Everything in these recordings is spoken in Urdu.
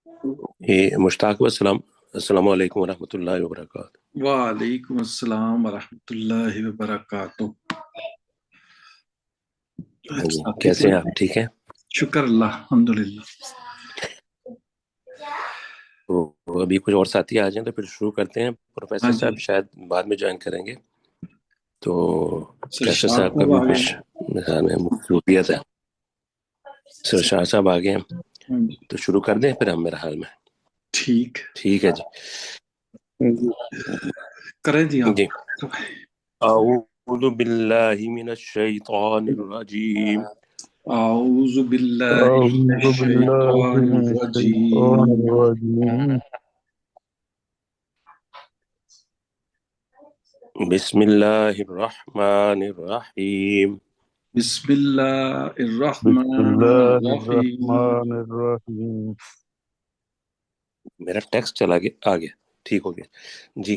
مشتاق السلام، السلام علیکم ورحمۃ اللہ وبرکاتہ۔ وعلیکم السلام ورحمۃ اللہ وبرکاتہ۔ ہاں جی، کیسے ہیں آپ؟ ٹھیک ہیں؟ شکر اللہ، الحمدللہ۔ تو ابھی کچھ اور ساتھی آ جائیں تو پھر شروع کرتے ہیں۔ پروفیسر ہاں جی، صاحب شاید بعد میں جوائن کریں گے، تو کیسر سرشار صاحب کا صاحب بھی آ کچھ گئے۔ مثال میں مصروفیت ہے۔ سرشار صاحب آ گئے ہیں ہاں جی، تو شروع کر دیں پھر ہم، میرا حال میں ٹھیک ٹھیک ہے جی۔ کریں جی آپ۔ جی، اعوذ باللہ من الشیطان الرجیم، اعوذ باللہ من أعوذ بالله الشیطان من الشيطان الرجیم۔ الرجيم. بسم اللہ الرحمن الرحیم۔ بسم اللہ بسم الرحمن الله الرحیم۔ الرحمن الرحيم. میرا ٹیکسٹ چلا گیا، آ گیا، ٹھیک ہو گیا جی۔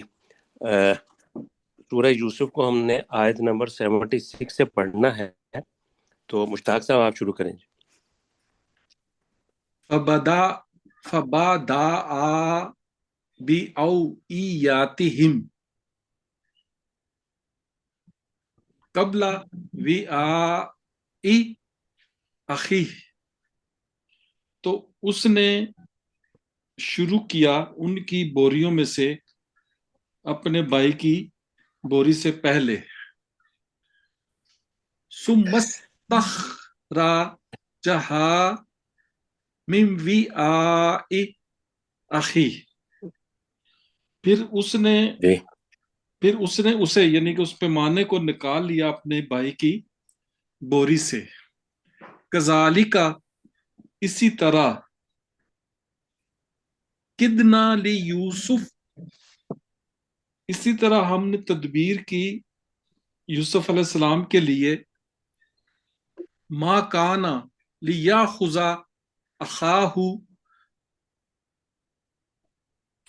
سورہ یوسف کو ہم نے آیت نمبر 76 سے پڑھنا ہے، تو مشتاق صاحب آپ شروع کریں جی۔ فبدأ بأوعياتهم قبل وعاء أخيه، تو اس نے شروع کیا ان کی بوریوں میں سے اپنے بھائی کی بوری سے پہلے۔ ثم استخرجها من وعاء أخيه، پھر اس نے اسے یعنی کہ اس پیمانے کو نکال لیا اپنے بھائی کی بوری سے۔ کذالک، اسی طرح، کدنا لی یوسف، اسی طرح ہم نے تدبیر کی یوسف علیہ السلام کے لیے، ما کانا لیاخذ اخاہ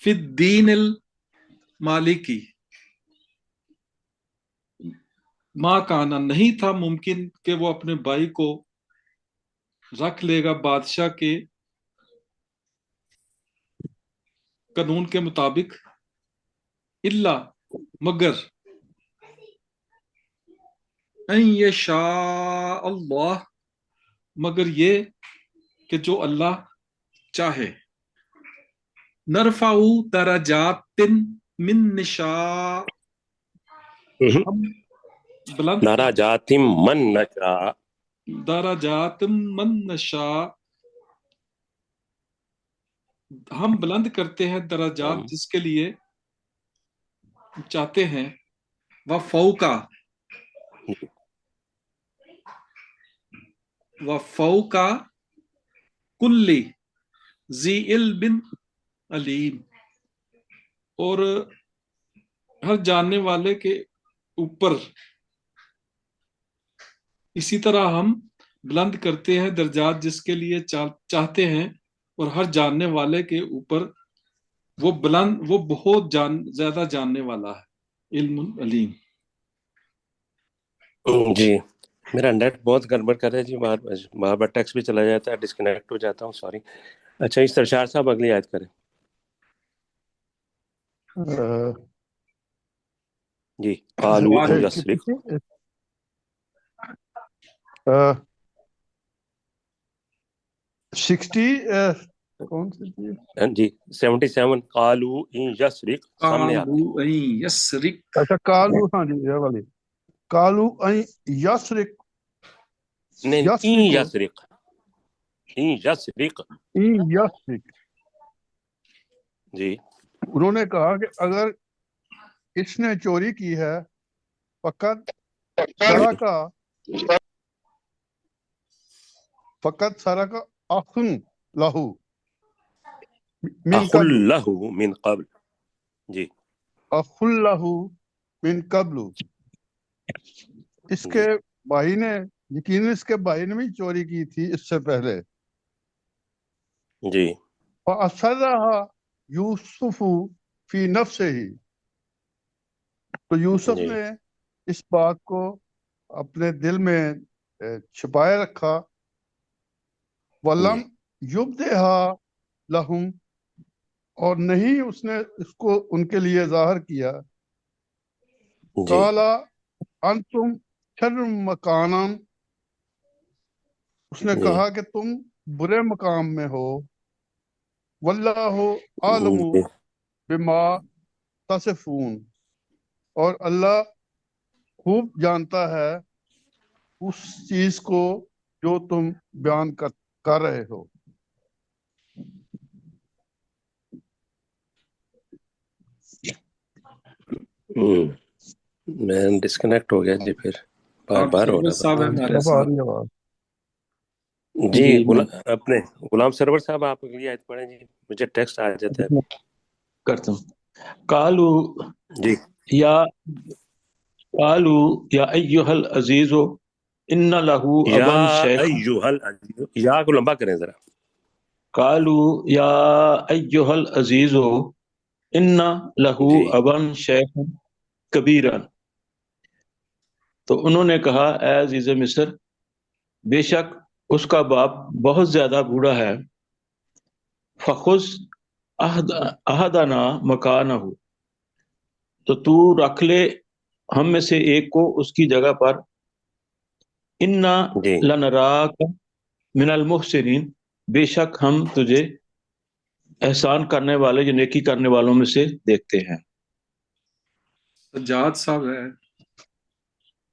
فی الدین المالکی، ما کانا نہیں تھا ممکن کہ وہ اپنے بھائی کو رکھ لے گا بادشاہ کے قانون کے مطابق، الا مگر ان یشاء اللہ، مگر یہ کہ جو اللہ چاہے، نرفع درجات من نشاء، ہم بلند نارا جاتم من نشاء، درجات من نشاء، ہم بلند کرتے ہیں درجات جس کے لیے چاہتے ہیں، وفوق کل ذی علم علیم، اور ہر جاننے والے کے اوپر اسی طرح ہم بلند کرتے ہیں درجات جس کے لیے چاہتے ہیں، اور ہر جاننے والے کے اوپر وہ بہت زیادہ جاننے والا ہے، علم علیم۔ جی میرا نیٹ بہت گڑبڑ کر رہا ہے جی، بار بار ٹیکسٹ بھی چلا جاتا ہے، ڈسکنیکٹ ہو جاتا ہوں، سوری۔ اچھا اس سرشار صاحب اگلی آیت کریں جی۔ قالوا ان یسرق، 60 کون سی تھی؟ جی 77 قالوا ان یسرق سامنے آپ کے۔ قالوا ان یسرق، اچھا کالو، ہاں جی یہ والی، کالو ان یسرق، نہیں ان یسرق یسرق، ان یسرق ان یسرق، جی انہوں نے کہا کہ اگر اس نے چوری کی ہے، فقط سرقہ، فقط سرقہ اخن لہو من اخ قبل، له من قبل، جی اخن لہو من قبل، اس کے جی بھائی نے، یقیناً اس کے بھائی نے بھی چوری کی تھی اس سے پہلے۔ جی فَأَسَرَّهَا یوسف فی نفسہ، تو یوسف جی نے اس بات کو اپنے دل میں چھپائے رکھا، جی وَلَمْ يُبْدِهَا لہم، اور نہیں اس نے اس کو ان کے لیے ظاہر کیا. جی قالا انتم شر مکانن، اس نے جی کہا کہ تم برے مقام میں ہو. واللہ عالم جی بما تصفون، اور اللہ خوب جانتا ہے اس چیز کو جو تم بیان کر رہے ہو. میں ڈسکنیکٹ ہو گیا جی، پھر بار آپ بار ہو سرور رہا صاحب ہیں ہمارے اب آ ساتھ. رہی ہے آواز؟ تھا جی. جی میں اپنے غلام سرور صاحب آپ اگلی آیت پڑھیں جی، مجھے ٹیکسٹ آ جاتا ہے. کرتا ہوں. قالو جی یا قالو یا ایھا العزیز ان لہ یا ابن شیخ. ایھا العزیز، یا کو لمبا کریں ذرا. قالو یا ایھا العزیز ان لہ جی ابن شیخ کبیرا. تو انہوں نے کہا اے عزیز مصر، بے شک اس کا باپ بہت زیادہ بوڑھا ہے. فخذ احدنا مکانہ، تو رکھ لے ہم میں سے ایک کو اس کی جگہ پر. انا جی لنراک من المحسنین، بے شک ہم تجھے احسان کرنے والے یا نیکی کرنے والوں میں سے دیکھتے ہیں. سجاد صاحب ہے.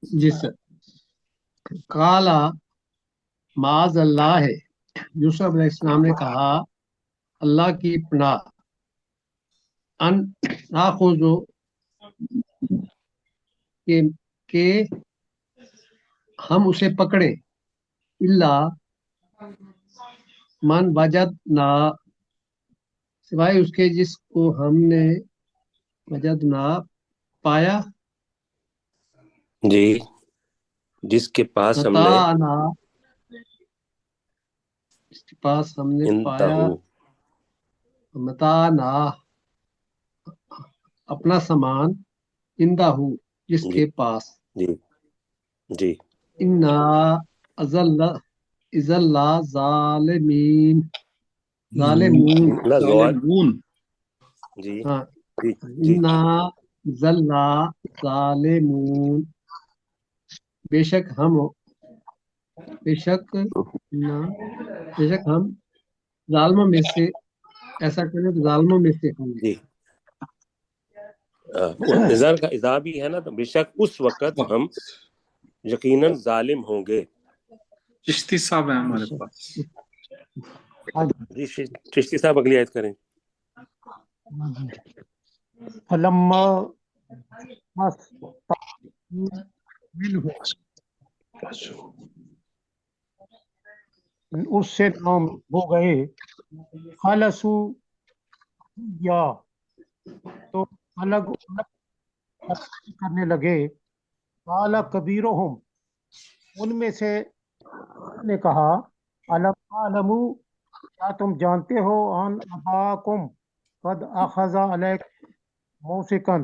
جی سر. کالا معاذ اللہ ہے، یوسف علیہ السلام نے کہا اللہ کی پناہ، ان ناخذ کہ ہم اسے پکڑے، اللہ من وجدنا، سوائے اس کے جس کو ہم نے وجدنا پایا، جی جس کے پاس ہم نے متاعنا، اس کے پاس ہم نے پایا، انتہو. متاعنا اپنا سامان، اندہ جس جی کے پاس. جی جی انا اذل ظالمین، ظالمون. نہ زوال. ظالمون. جی ہاں، جی جی انا ذلہ ظالمون، بے شک ہم ظالموں میں سے، ایسا کریں تو ظالموں میں سے ہوں گے. جی اذا کا اذا بھی ہے نا، تو بے شک اس وقت ہم یقیناً ظالم ہوں گے. چشتی صاحب ہیں بے ہمارے شک. پاس. جی چشتی صاحب اگلی آیت کریں. فلما منه، اس سے نام ہو گئے، خلصو یا، تو الگ الگ کرنے لگے. قال کبیرہم، ان میں سے نے کہا، الم عالمو، کیا تم جانتے ہو، ان اباکم قد اخذ علیکم موثقا،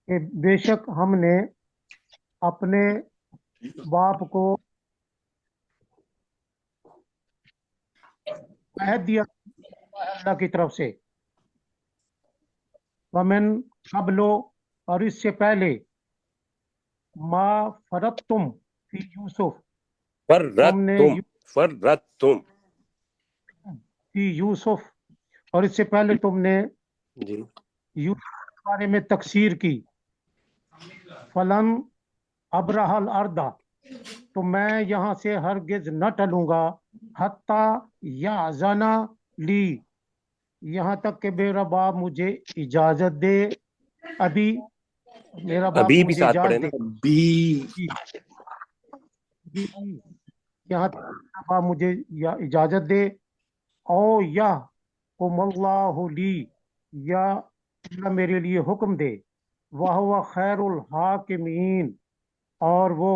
کہ بے شک ہم نے اپنے باپ کو عہد دیا اللہ کی طرف سے. ومن قبل، اور اس سے پہلے، ما فرضتم فی یوسف، تم نے فرتم فی یوسف، اور اس سے پہلے تم نے جی یوسف کے بارے میں تقصیر کی. فلن ابرح الارض، تو میں یہاں سے ہرگز نہ ٹلوں گا، حتی یأذن لی، یہاں تک کہ میرا باپ مجھے اجازت دے. ابھی میرا باپ ابھی بھی مجھے ساتھ پڑھے اجازت نا. بی. دے، یہاں تک کہ میرا باپ مجھے اجازت دے. او یا قم اللہ لی، یا اللہ میرے لیے حکم دے. وَهُوَ خیر الحاکمین، اور وہ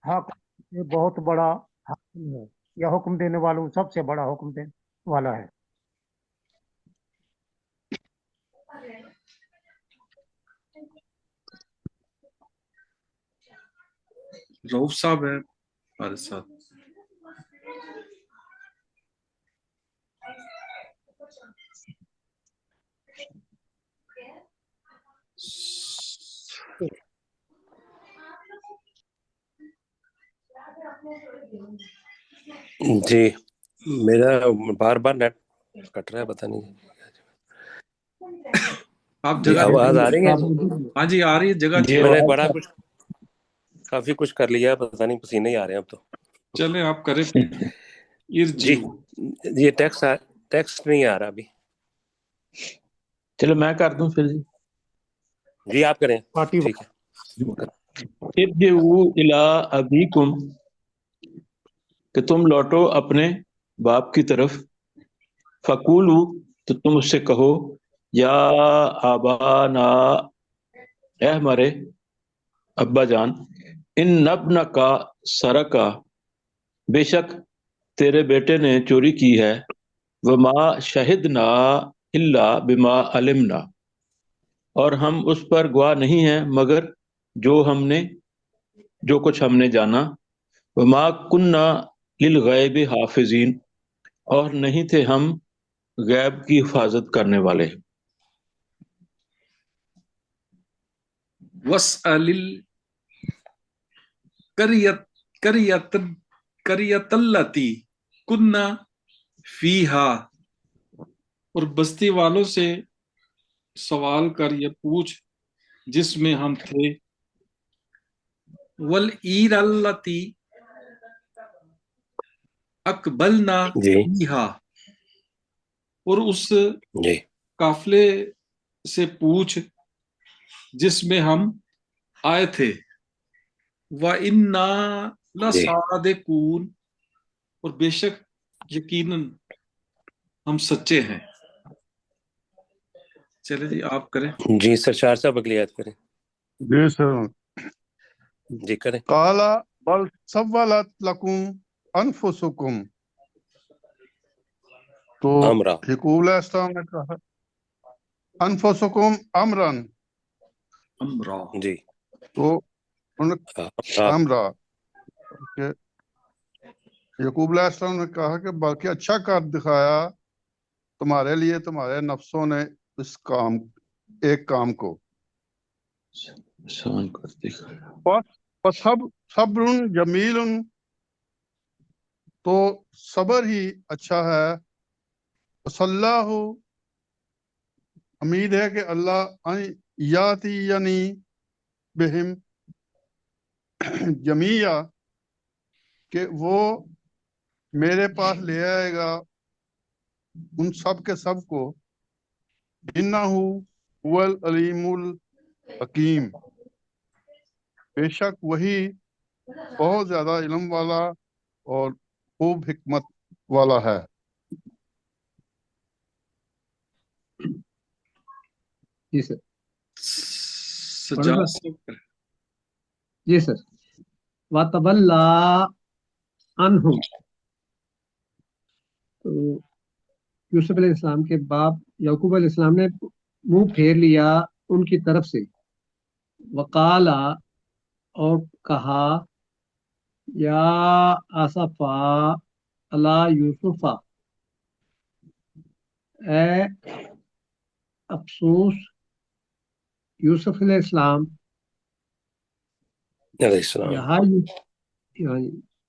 حق سے بہت بڑا حاکم ہے، یا حکم دینے والوں سب سے بڑا حکم دینے والا ہے. رؤف صاحب ہے ہمارے ساتھ. جی میرا بار بار نیٹ کٹ رہا ہے، پتہ نہیں آپ جی جگہ آواز آ رہی ہے؟ ہاں جی آ رہی ہے، جگہ جی میں نے آواز بڑا کچھ کافی کچھ کر لیا ہے، پتہ نہیں پسینے ہی آ رہے ہیں اب تو. چلیں آپ کریں. جی یہ ٹیکسٹ نہیں آ رہا ابھی. چلو میں کر دوں پھر جی. جی آپ کریں، پارٹی ٹھیک ہے. ارجعوا الی ابیکم، کہ تم لوٹو اپنے باپ کی طرف. فقولو، تو تم اس سے کہو، یا آبانا، اے ہمارے ابا جان، ان نبنا کا سرکا، بے شک تیرے بیٹے نے چوری کی ہے. وما شہدنا الا بما علمنا، اور ہم اس پر گواہ نہیں ہیں مگر جو کچھ ہم نے جانا. وما کننا للغیب حافظین، اور نہیں تھے ہم غیب کی حفاظت کرنے والے. وَاسْأَلِ الْقَرْيَةَ الَّتِي كُنَّا فِيهَا، اور بستی والوں سے سوال کر یا پوچھ جس میں ہم تھے. وَالْعِيرَ الَّتِي أَقْبَلْنَا جی فِيهَا، اور اس جی قافلے سے پوچھ جس میں ہم آئے تھے. وَإِنَّا لَصَادِقُونَ، اور بے شک یقیناً ہم سچے ہیں. چلے جی آپ کریں. جی سرشار صاحب اگلی یاد کریں. جی سر. جی کریں. قال بل سولت لکم انفسکم، تو امرا. یعقوب علیہ السلام نے کہا انفسکم امرن، امرا. جی تو امرا کہ یعقوب علیہ السلام نے کہا کہ بلکہ اچھا کر دکھایا تمہارے لیے تمہارے نفسوں نے اس ایک کام کو. آسان کر دکھایا. صبر جمیل، تو صبر ہی اچھا ہے. اللہ، امید ہے کہ اللہ یاتی یعنی بہم جمیعہ، کہ وہ میرے پاس لے آئے گا ان سب کے سب کو. انہ هو العلیم الحکیم، بے شک وہی بہت زیادہ علم والا اور خوب حکمت والا ہے. جی سر. سجاد سے کریں. جی سر. وَتَوَلَّىٰ عَنْهُمْ، تو یوسف علیہ السلام کے باپ یعقوب علیہ السلام نے منہ پھیر لیا ان کی طرف سے. وقال، اور کہا، یا آصفا علی یوسف، اے افسوس یوسف علیہ السلام. علیہ السلام. یہاں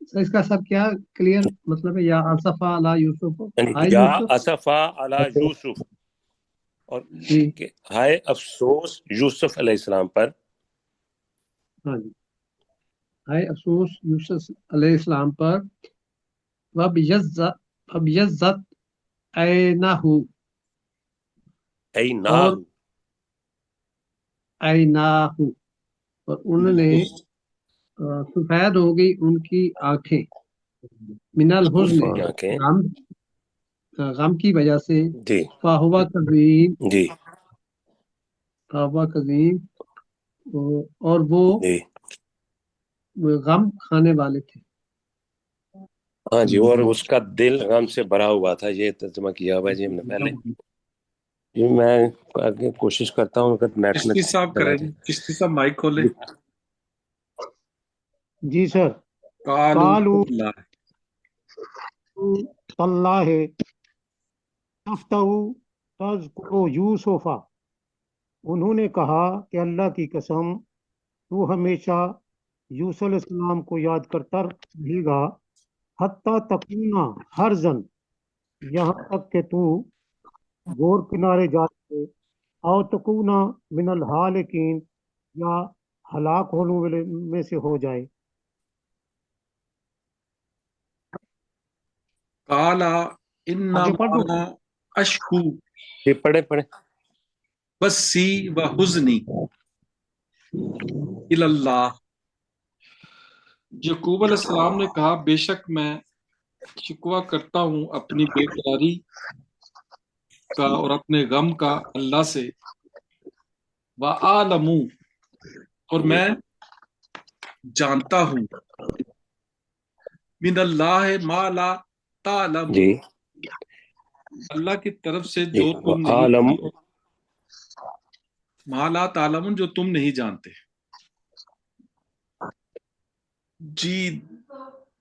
سر اس کا سب کیا کلیئر مطلب ہے؟ یا آصفا علی یوسف، ہائے یا یوسف. اسفا علی یوسف، اور جی کہ ہائے افسوس یوسف علیہ السلام پر. ہاں جی، ہائے افسوس یوسف علیہ السلام پر. وَبِيَضَّتْ عَيْنَاهُ، ای اور ناہ، عَيْنَاهُ، اور انہوں نے سفید ہو گئی ان کی آنکھیں. من الحزن، آنکھیں. غم کی وجہ سے. جی فَهُوَ كَظِيمٌ، جی فَهُوَ كَظِيمٌ، اور وہ جی غم کھانے والے تھے. ہاں جی، اور اس کا دل غم سے بھرا ہوا تھا. یہ ترجمہ کیا ہوا ہے جی ہم نے پہلے. جی میں آگے کوشش کرتا ہوں اگر نیٹ میں چشتی صاحب چلا کریں. جائے. چشتی صاحب مائک کھولے. جی سر. قالوا تاللہ تفتح تذکر یوسف، انہوں نے کہا کہ اللہ کی قسم تو ہمیشہ یوسف علیہ السلام کو یاد کرتا رہے گا. حتی تکونا حرزن، یہاں تک کہ تو گور کنارے جاتے، او تکونا من الحالکین، یا ہلاک ہونے والے میں سے ہو جائے۔ قال آگے پڑھ دوں؟ انما اشکو یہ پڑھے پڑھے. بسی و حزنی الی اللہ۔ یعقوب علیہ السلام نے کہا بے شک میں شکوہ کرتا ہوں اپنی بے قراری کا اور اپنے غم کا اللہ سے، وَأَعْلَمُ اور میں جانتا ہوں، من اللہ ما لا تعلم جی اللہ کی طرف سے جی. جو تم نہیں عالم ما لا تعلمون جو تم نہیں جانتے۔ جی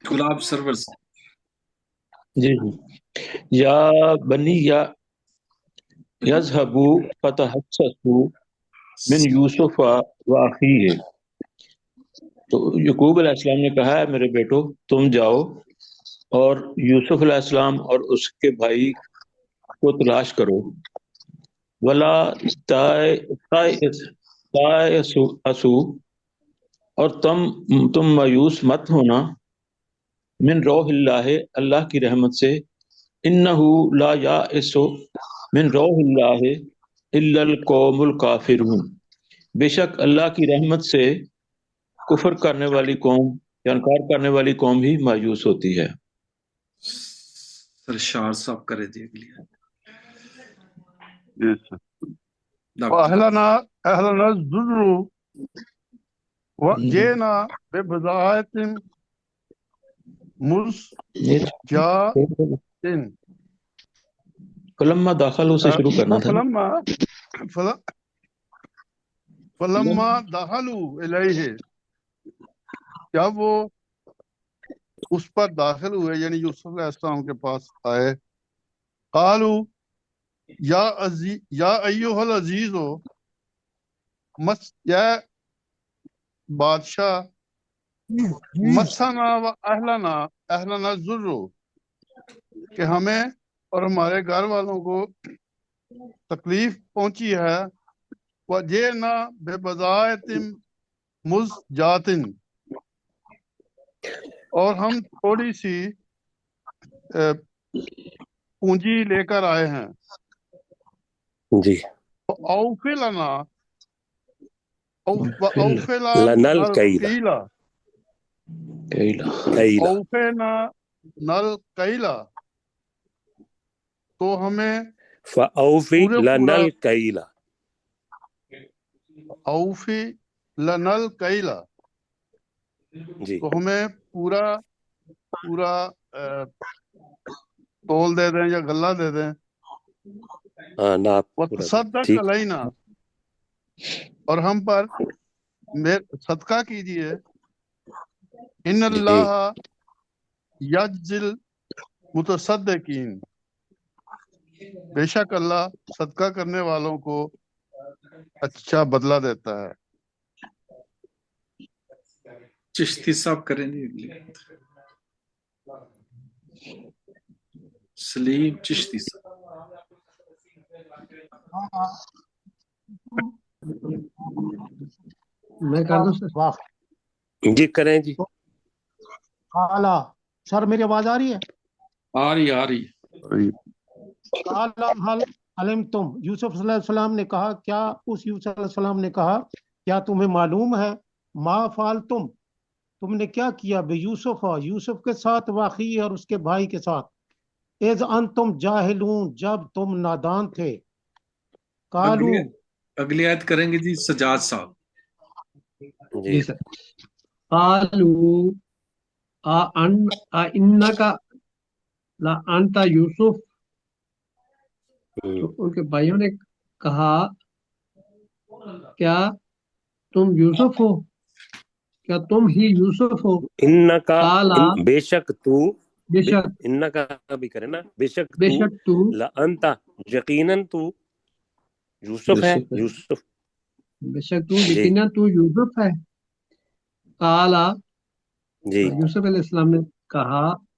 گلاب سرور سے جی یا بنی یا یذهبوا فتحسسوا من یوسف و اخیہ، تو یعقوب علیہ السلام نے کہا ہے میرے بیٹو تم جاؤ اور یوسف علیہ السلام اور اس کے بھائی کو تلاش کرو، ولا تائسوا اور تم مایوس مت ہونا، من روح اللہ اللہ کی رحمت سے، انہ لا یائس من روح اللہ الا القوم الکافرون، بے شک اللہ کی رحمت سے کفر کرنے والی قوم یا انکار کرنے والی قوم ہی مایوس ہوتی ہے۔ سرشار صاحب کرے دی اگلی Yes. ڈاکٹر أهلنا الزر وجئنا ببضاعة مزجاة فلما داخلوا سے شروع کرنا تھا فلما دخلوا إليه، جب وہ اس پر داخل ہوئے یعنی یوسف علیہ السلام کے پاس آئے، قالوا یا ایھا العزیز، یا بادشاہ، مسنا و اہلنا الضر، کہ ہمیں اور ہمارے گھر والوں کو تکلیف پہنچی ہے، وجئنا ببضاعۃ مزجاۃ، اور ہم تھوڑی سی پونجی لے کر آئے ہیں، جی. اوفی لنا اوفی لنل کیلا کیلا کیلا اوفینا نل کیلا، تو ہمیں فاوفی پورا لنل کیلا. اوفی لنل کیلا، جی تو ہمیں پورا تول دے دیں یا غلہ دے دیں، ہاں ناپ پورا دے. وتصدق ٹھیک. علینا، اور ہم پر صدقہ کیجئے، ان جی اللہ یجزی المتصدقین، بے شک اللہ صدقہ کرنے والوں کو اچھا بدلہ دیتا ہے۔ چشتی صاحب کریں گے اگلی سلیم چشتی صاحب۔ میں کر دوں سر؟ جی کریں جی. قالا، سر میری آواز آ رہی ہے؟ آ رہی قالا حل علمتم، یوسف صلی اللہ علیہ وسلم نے کہا، کیا اس یوسف علیہ السلام نے کہا کیا تمہیں معلوم ہے، ما فعلتم، تم نے کیا کیا، بے یوسف کے ساتھ، واقعی اور اس کے بھائی کے ساتھ، اذ انتم جاہلون، جب تم نادان تھے، قالو، اگلی آیت کریں گے جی سجاد صاحب۔ جی جی سر۔ قالوا انک لانت یوسف، تو ان کے بھائیوں نے کہا کیا تم یوسف ہو، کیا تم ہی یوسف ہو، انکا قالا، بے شک تو، بے شک انکا بھی کرے نا، بے شک بے تو، شک تو، لانتا یقیناً تو یوسف ہے، یوسف. بے شک تو، جی یقیناً تو یوسف ہے، قالا، جی یوسف علیہ السلام نے کہا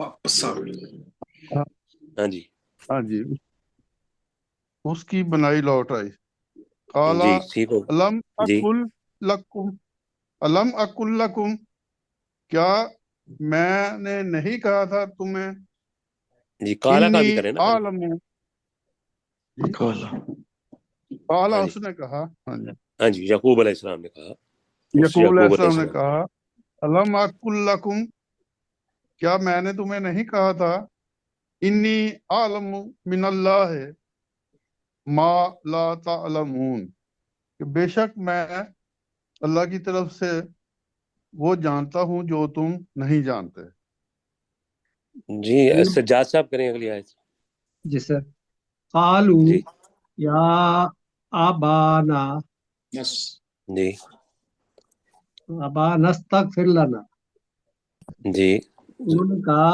واپس آ گئی. ہاں جی ہاں جی اس کی بنائی لوٹ آئی. قال جی ٹھیک ہو الم جی اقل لکم الم اقل لکم کیا میں نے نہیں کہا تھا تمہیں جی کالا کا بھی انی کریں نا پہلے. عالم جی کالا قال ہاں جی اس نے کہا. ہاں جی ہاں جی یعقوب علیہ السلام نے کہا. اس یعقوب علیہ یعقوب علیہ السلام نے السلام کہا الم اقل لکم کیا میں نے تمہیں نہیں کہا تھا انی عالم من اللہ ما لا تعلمون کہ بے شک میں اللہ کی طرف سے وہ جانتا ہوں جو تم نہیں جانتے. جی سجاد صاحب کریں اگلی آیت. جی سر. قالو جی یا ابانا بس جی ابانا استغفر لنا. جی انہوں نے کہا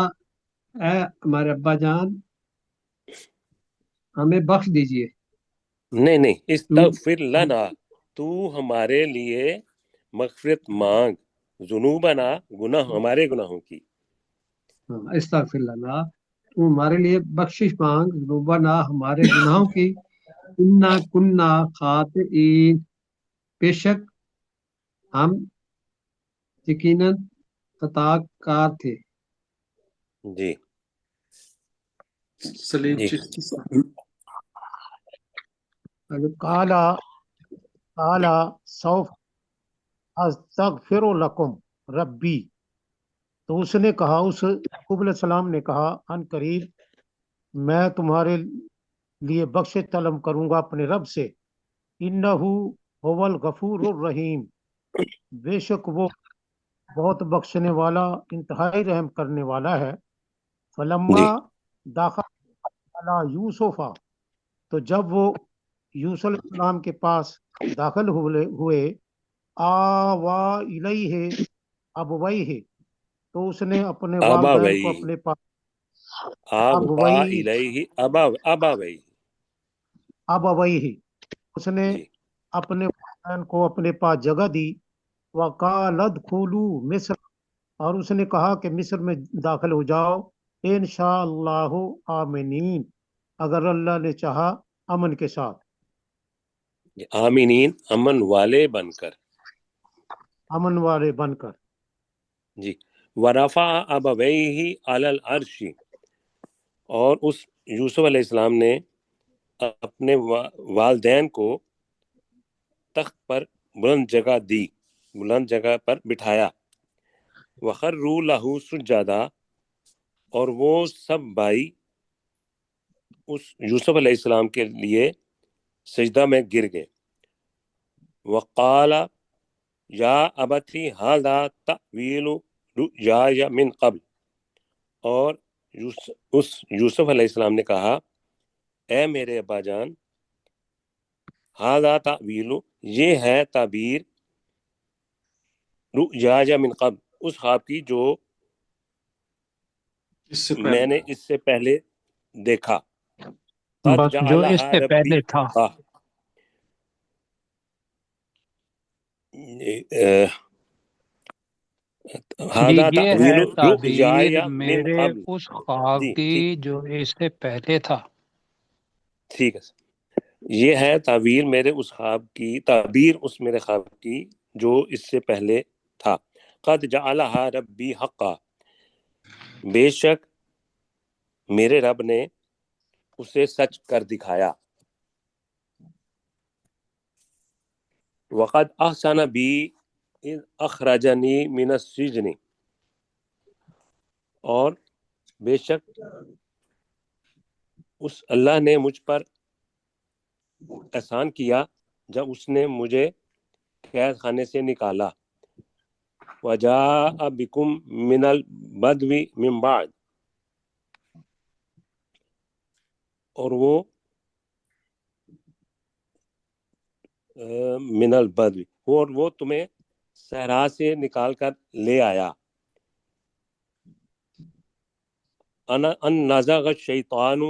اے ہمارے ابا جان ہمیں بخش دیجئے. نہیں تو استغفر لنا تو ہمارے لیے مغفرت مانگ ذنوبنا گناہ ہمارے گناہوں کی. استغفر لنا تو ہمارے لیے بخشش مانگ ذنوبنا ہمارے گناہوں کی انا کننا خاطئین بے شک ہم یقیناً خطا کار تھے. جی سلیم جی چشتی صاحب. قال سوف استغفر لکم ربی. تو اس نے کہا اس یعقوب علیہ السلام نے کہا ان قریب میں تمہارے لیے بخش طلب کروں گا اپنے رب سے. انہو هو الغفور الرحیم بے شک وہ بہت بخشنے والا انتہائی رحم کرنے والا ہے. فلما جی داخل علی یوسف تو جب وہ یوسف علیہ السلام کے پاس داخل ہوئے آوا الیہ ابویہ تو اس نے اپنے آبا والدین کو وئی اپنے پاس آبا ابویہ الیہ ابا وئی. ابویہ اس نے جی اپنے والدین کو اپنے پاس جگہ دی. وقال ادخلوا مصر اور اس نے کہا کہ مصر میں داخل ہو جاؤ انشاءاللہ آمنین اگر اللہ نے چاہا امن کے ساتھ. آمینین امن والے بن کر. امن والے بن کر. جی ورفع ابویہ علی العرش اور اس یوسف علیہ السلام نے اپنے والدین کو تخت پر بلند جگہ دی بلند جگہ پر بٹھایا. وخروا لہ سجدا اور وہ سب بھائی اس یوسف علیہ السلام کے لیے سجدہ میں گر گئے. وقال یا ابتی ھذا تأویل رؤیای من قبل اور اس یوسف علیہ السلام نے کہا اے میرے ابا جان ھذا تأویل یہ ہے تعبیر رؤیای من قبل اس خواب کی جو اس سے میں پہلے نے اس سے پہلے دیکھا. قد بس جو اس جعلها سے ربی پہلے تھا. حقا جی ھذا یہ تأویل ہے تعبیر رؤیای من میرے قبل. اس خواب جی کی ٹھیک جو اس سے پہلے تھا. ٹھیک ہے یہ ہے تعبیر میرے اس خواب کی تعبیر اس میرے خواب کی جو اس سے پہلے تھا. قد جعلها ربی حقا بے شک میرے رب نے اسے سچ کر دکھایا. وقد احسن بی اذ اخرجنی من السجن اور بے شک اس اللہ نے مجھ پر احسان کیا جب اس نے مجھے قید خانے سے نکالا. وجاء بکم من البدو من بعد اور وہ من البدو اور وہ تمہیں صحرا سے نکال کر لے آیا. ان نزغ الشیطان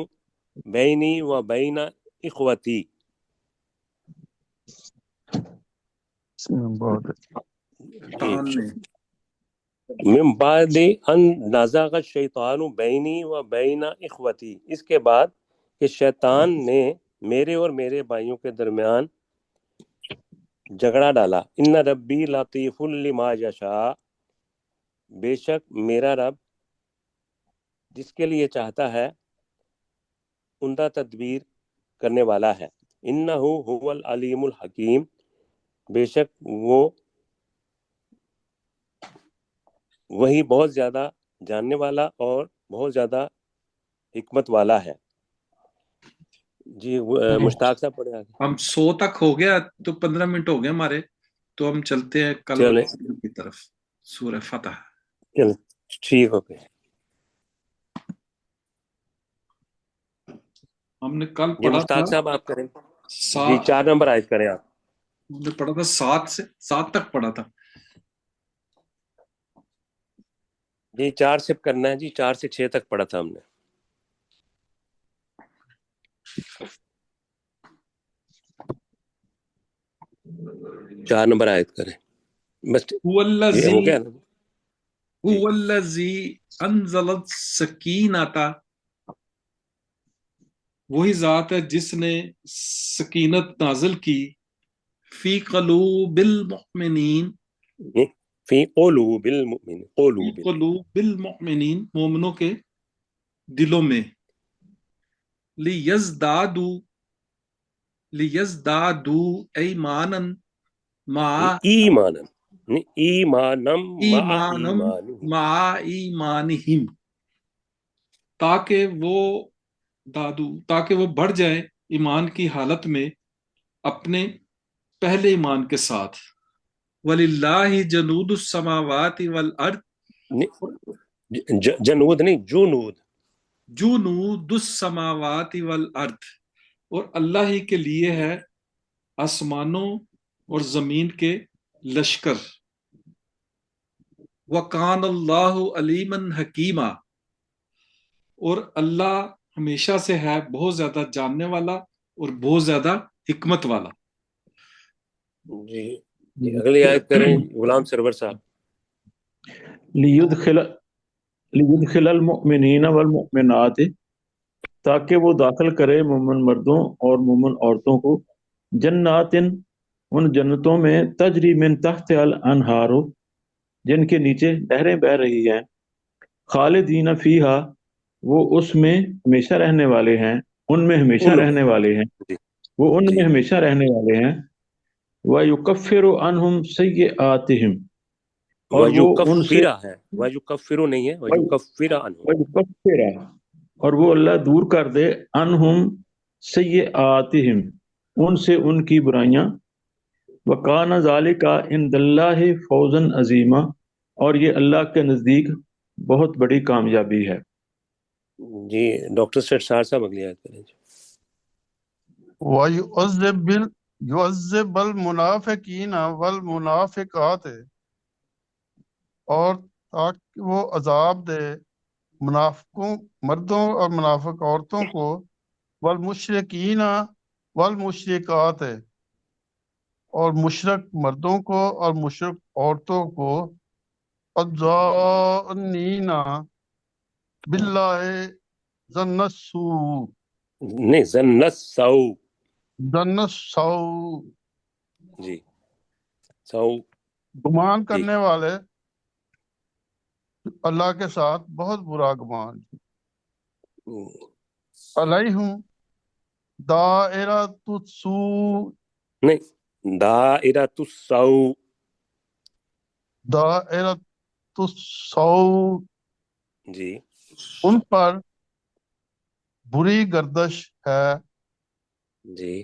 بینی و بین اخوتی بہت شیطان نے من بعد ان نزغ الشیطان بینی و بین اخوتی، اس کے بعد کہ شیطان نے میرے اور میرے بھائیوں کے درمیان جھگڑا ڈالا۔ ان ربی لطیف لما یشاء، بے شک میرا رب جس کے لیے چاہتا ہے عمدہ تدبیر کرنے والا ہے۔ انہ هو العلیم الحکیم، بے شک وہی بہت زیادہ جاننے والا اور بہت زیادہ حکمت والا ہے۔ جی مشتاق صاحب پڑھے آگے۔ ہم 100 تک ہو گیا تو 15 منٹ ہو گئے ہمارے، تو ہم چلتے ہیں کل چلیں کی طرف، سورہ فتح۔ چلیں ٹھیک ہو گئے۔ ہم نے کل جی پڑھا تھا مشتاق صاحب آپ کریں، جی 7، 4 نمبر آیت کریں آپ۔ ہم نے پڑھا تھا 7 تک پڑھا تھا۔ جی 4 سے کرنا ہے جی، 4 سے 6 تک پڑھا تھا ہم نے۔ چار نمبر آیت کریں بس، هو یہ ہو الذی گیا نا جی۔ هو الذی انزل السکینۃ، وہی ذات ہے جس نے سکینت نازل کی، فی قلوب المؤمنین، فی قلوب المؤمنین، فی قلوب قلوب المؤمنین، مومنوں کے دلوں میں، لیزدادوا ایمانا مع ایمانا، ایمانم مع ایمانم ایمانہم، مع ایمانہم، تاکہ وہ بڑھ جائیں ایمان کی حالت میں اپنے پہلے ایمان کے ساتھ۔ وَلِلَّهِ جَنُودُ السَّمَاوَاتِ وَالْأَرْضِ، جنود نہیں جنود، جُنُودُ السَّمَاوَاتِ وَالْأَرْضِ، اور اللہ ہی کے لیے ہے آسمانوں اور زمین کے لشکر۔ وَكَانَ اللَّهُ عَلِيمًا حَكِيمًا، اور اللہ ہمیشہ سے ہے بہت زیادہ جاننے والا اور بہت زیادہ حکمت والا۔ جی اگلی آیت کریں غلام سرور صاحب۔ لیدخل المؤمنین والمؤمنات، تاکہ وہ داخل کرے مومن مردوں اور مومن عورتوں کو، جنات، ان جنتوں میں، تجری من تحت الانہار، جن کے نیچے نہریں بہہ رہی ہیں، خالدین فیہا، وہ اس میں ہمیشہ رہنے والے ہیں، ان میں ہمیشہ ان رہنے والے ہیں، جی وہ ان جی میں ہمیشہ رہنے والے ہیں۔ وَيُكَفِّرُ عَنْهُمْ سَيِّئَاتِهِمْ، اور وہ ان سے وَيُكَفِّرَ ہے، وَيُكَفِّرُ نہیں ہے، وَيُكَفِّرَ عنہم، وَيُكَفِّرَ، اور وہ اللہ دور کر دے، عنہم سیئاتہم، ان سے ان کی برائیاں، وَكَانَ ذَلِكَ عِندَ اللَّهِ فَوْزًا عَظِيمًا، اور یہ اللہ کے نزدیک بہت بڑی کامیابی ہے۔ جی ڈاکٹر سرشار صاحب اگلی آیت کریں جی۔ يعذب المنافقین والمنافقات، اور تاکہ وہ عذاب دے منافقوں مردوں اور منافق عورتوں کو، والمشرکین والمشرکات، اور مشرک مردوں کو اور مشرک عورتوں کو، الظانین باللہ ظن السوء، نہیں ظن السوء، ظن السوء، جی سو گمان جی کرنے والے اللہ کے ساتھ بہت برا گمان، علیہم دائرۃ السوء، نہیں دائرۃ السوء، دائرۃ السوء، جی ان پر بری گردش ہے، جی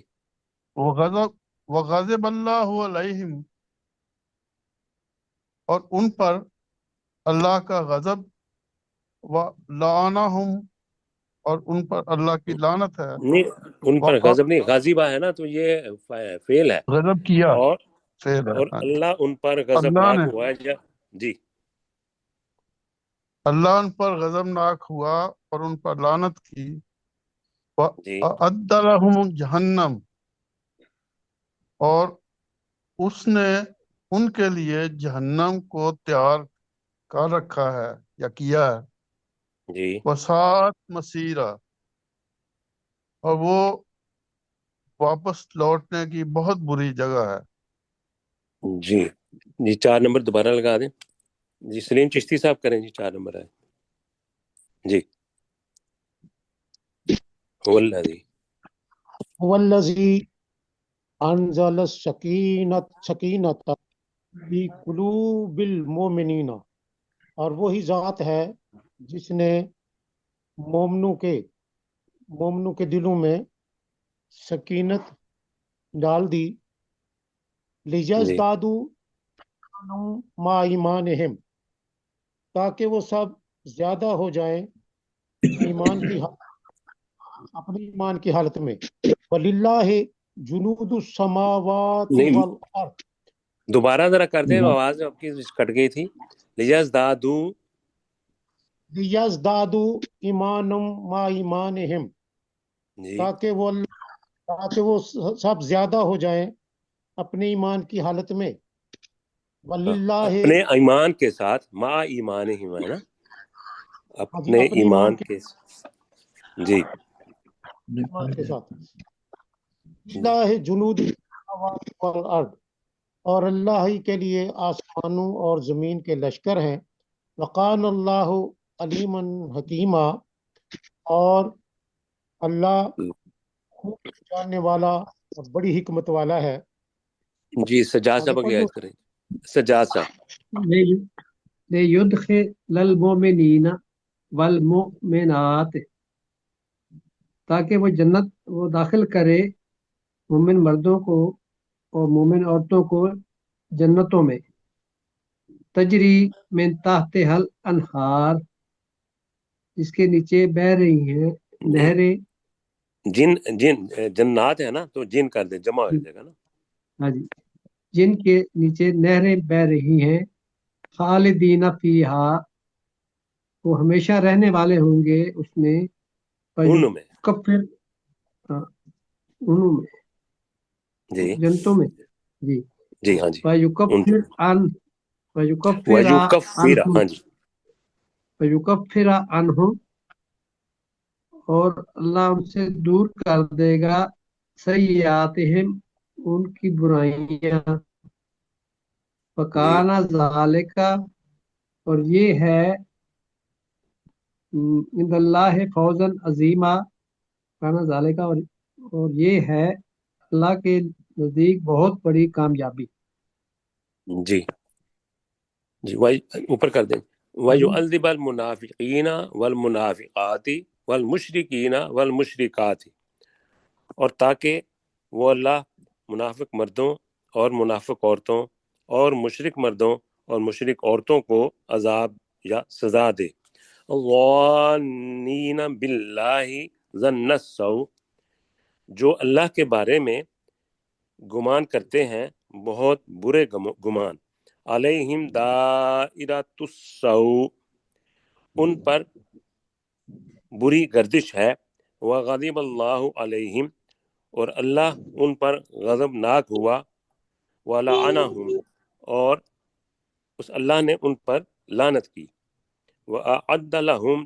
وغضب اللہ علیہم، اور ان پر اللہ کا غضب، ولعنہم، اور ان پر اللہ کی لعنت ہے، نہیں ان پر غضب نہیں، غاضبہ ہے نا، تو یہ فعل ہے، غضب کیا اور فعل ہے، اور ہاں جی، اللہ ان پر اللہ غضبناک نے ہوا ہے جی اللہ ان پر غضبناک ہوا اور ان پر لعنت کی، جی وَأَعَدَّ لَهُمْ جہنم، اور اس نے ان کے لیے جہنم کو تیار کر رکھا ہے یا کیا ہے، جی وسعت مسیرہ، اور وہ واپس لوٹنے کی بہت بری جگہ ہے۔ جی جی 4 نمبر دوبارہ لگا دیں جی، سلیم چشتی صاحب کریں جی، 4 نمبر ہے جی۔ والذی والذی انزل سکینت فی قلوب المؤمنین، اور وہی ذات ہے جس نے مومنوں کے دلوں میں سکینت ڈال دی، لیزدادوا ما ایمانہم، تاکہ وہ سب زیادہ ہو جائیں اپنے ایمان کی حالت میں۔ وَلِلَّهِ جُنُودُ السَّمَاوَاتِ نہیں، وَالْأَرْضِ، دوبارہ ذرا کر دیں، آواز آپ کی کٹ گئی تھی۔ لیزدادوا لِيَزْدَادُوا ایمانًا مَعَ ایمانہم، جی، تاکہ وہ سب زیادہ ہو جائیں اپنے ایمان کی حالت میں۔ وَلِلَّهِ، اپنے ایمان کے ساتھ، مع ایمان ہی ہے نا، اپنے ایمان کے جی ساتھ۔ لِلَّهِ جُنُودُ السَّمَاوَاتِ وَالْأَرْضِ، اور اللہ ہی کے لیے آسمانوں اور زمین کے لشکر ہیں۔ وقان اللہ علیما حکیما، اور اللہ خوب جاننے والا اور بڑی حکمت والا ہے۔ جی سجاد آگے صاحب کی پڑھ لوں؟ آیت کریں، سجاد صاحب۔ لِيُدْخِلَ الْمُؤْمِنِينَ وَالْمُؤْمِنَاتِ، تاکہ وہ داخل کرے مومن مردوں کو اور مومن عورتوں کو جنتوں میں، تجری من تحتہا الانہار، جس کے نیچے بہہ رہی ہیں نہریں۔ جنات ہے نا، تو جن کر دیں، جمع ہو جائے گا نا۔ ہاں جی، جن کے نیچے نہریں بہہ رہی ہیں، خالدین فیہا، وہ ہمیشہ رہنے والے ہوں گے اس میں، ان میں انہوں میں، جی جنتوں میں جی۔ جی ہاں جی، ان وَيُكَفِّرْ وَيُكَفِّرَ، ہاں جی، عنہم، اور اللہ ان سے دور کر دے گا سیئاتہم، ان کی برائیاں۔ وَكَانَ ذَلِكَ، اور یہ ہے عند اللہ فوزاً عظیما، کانا ذالک، اور یہ ہے اللہ کے نزدیک بہت بڑی کامیابی۔ جی جی اوپر کر دیں۔ وَيُعَذِّبَ الْمُنَافِقِينَ وَالْمُنَافِقَاتِ وَالْمُشْرِكِينَ وَالْمُشْرِكَاتِ، اور تاکہ وہ اللہ منافق مردوں اور منافق عورتوں اور مشرک مردوں اور مشرک عورتوں کو عذاب یا سزا دے۔ ظَانِّينَ بِاللَّهِ ظَنَّ السَّوْءِ، جو اللہ کے بارے میں گمان کرتے ہیں بہت برے گمان۔ علیہم دائرۃ السوء، ان پر بری گردش ہے۔ وغضب اللہ علیہم، اور اللہ ان پر غضبناک ہوا۔ ولعنہم، اور اس اللہ نے ان پر لعنت کی۔ وأعد لہم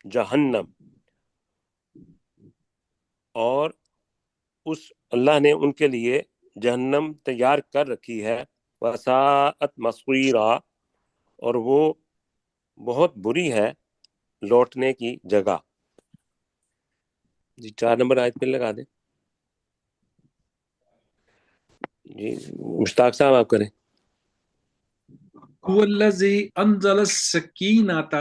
جہنم، اور اس اللہ نے ان کے لیے جہنم تیار کر رکھی ہے۔ وساءت مصیرا، اور وہ بہت بری ہے لوٹنے کی جگہ۔ جی 4 نمبر آیت پہ لگا دیں جی، مشتاق صاحب آپ کریں۔ هو الذی انزل السکینۃ،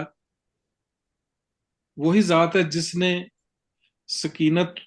وہی ذات ہے جس نے سکینت